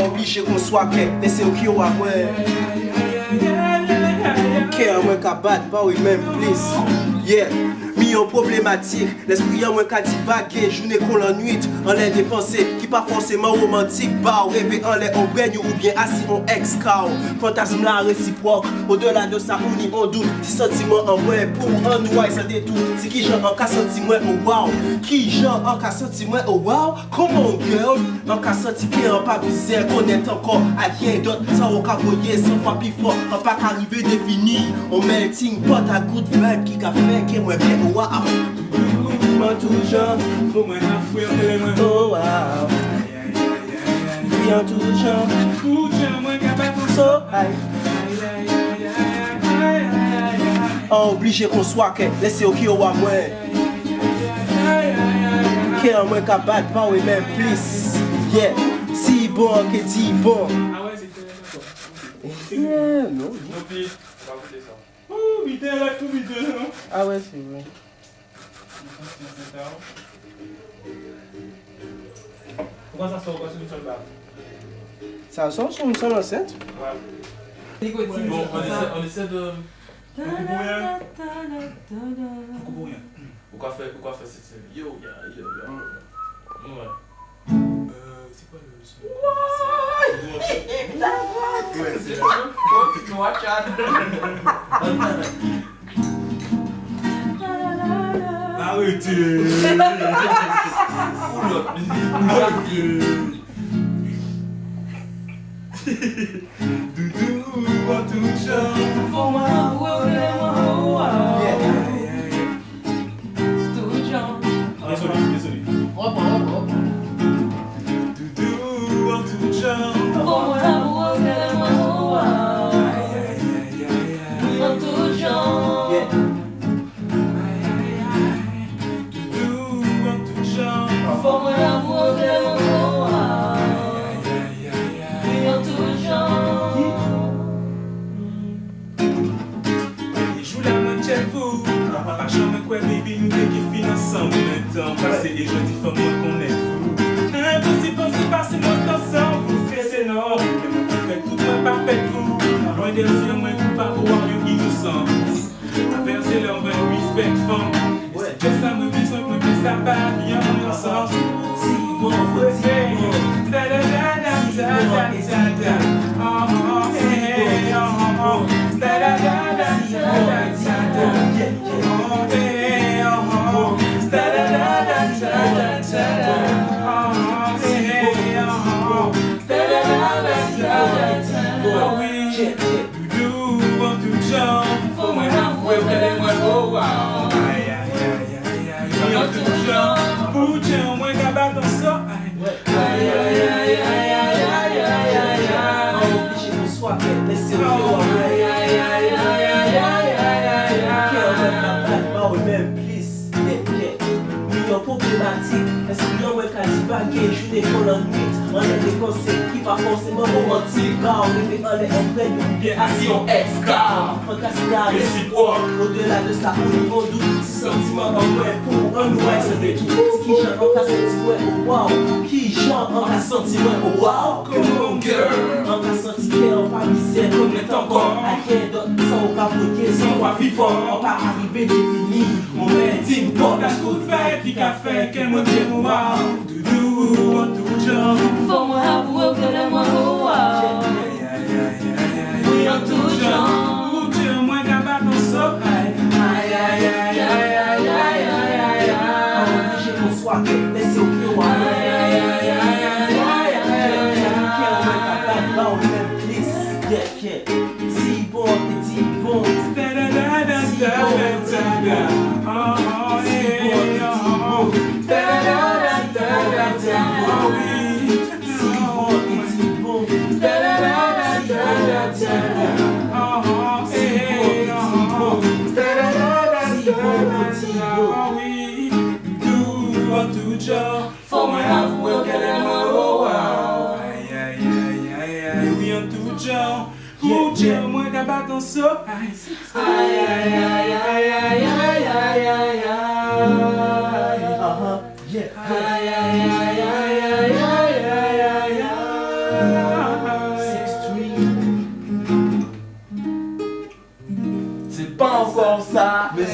Obligé qu'on soit que laissez au kio à moi. Qui a moins qu'à battre, pas oui même please. Yeah. Million problématique, l'esprit en moins qu'à divaguer, journée qu'on l'ennuie, en l'air des pensées qui pas forcément romantique, bah rêver en l'air on braigne ou bien assis en ex-cow. Fantasme la réciproque, au-delà de ça on y on doute, si sentiment en moi pour un noir sans détour, si qui genre en cas senti moi oh wow, qui genre en cas senti moi oh wow, come on girl, en cas senti bien en pas misère, connaître encore à rien d'autre, sans au caboyer, sans pas plus fort, en pas qu'arriver défini, on melting pot à good vibe qui a fait qui moi bien wow. Moi toujours, faut moi afouer oh wow. Bien toujours, pour dire moi capable so high. Obligé qu'on soit que laissez au kio à moi. Qui a moins qu'à battre pas oui même plus. Yeah, si bon que dit bon. Ah ouais c'est Yeah, non. Oh, vite là, tout vite non. Ah ouais, c'est vrai. Pourquoi ça sort sur une seule barre? Ça sort sur une seule enceinte? Ouais. Bon, on essaie de... Pourquoi faire cette série? Yo. Ouais. C'est quoi le son? Ouais, c'est ça. Watch out. Arrêtez. Doudou, moi tout genre. Pour moi, tout genre. Désolé. Doudou, moi tout genre. Pour moi, tout genre. Doudou, moi tout genre. Pour moi, pas jamais quoi baby nous qui fin ensemble maintenant passé et je dis faut moi connaître vous impossible penser passer moi ensemble vous stressez non fait tout moi pas fait vous loin des yeux moi pas voir une innocence inverser leur respect femme c'est que ça me besoin que ça va bien Esprit ouais qu'à divaguer, je n'ai pas la nuit. On a des conseils qui pas forcément romantiques. Car on est en l'air en pleine bien action ex-car. Fantastique, réciproque. Au-delà de ça, on nous doute. Si sentiment en vrai pour un ouais, ça fait tout. Qui chante en cas senti ouais, oh wow. Qui chante en cas senti ouais, oh wow. Come on girl. En cas senti qu'elle en pas misère, comme est encore. À qui d'autres sans capoter, sans quoi vivre. On va arriver défini. On met team pop. La toute fête qui a fait qu'elle me dit wow. Doudou, en tout genre. Faut moi avouer que le moi wow. Oui, en tout genre. Ou Dieu, moi qu'à battre ton saut. Aïe, aïe, aïe, aïe, aïe, aïe, aïe, aïe, aïe, aïe. Obligé qu'on soit que laissez au pied ou aïe, aïe, aïe, aïe, aïe, aïe, aïe, aïe. Qui en met ta batte là, on même glisse. Yeah, yeah. Si bon, petit bon. Da da da da da da da. Oh, oh, yeah, oh. Da da da da da da. Oh oui. Si bon, petit bon. Da da da da da da. Oh, oh, yeah, oh. Da da da da da da. Oh oui. Doudou, en tout genre. Faut moi avouer que le moi wow. Aïe, aïe, aïe, aïe, aïe, oui, en tout genre. Ou Dieu, moi qu'à battre ton saut. Aïe, aïe, aïe, aïe, aïe, aïe, aïe, aïe, aïe. Yeah. Aïe, aïe, aïe, aïe, aïe, aïe, aïe, aïe, aïe. 6-3. C'est pas encore ça. Mais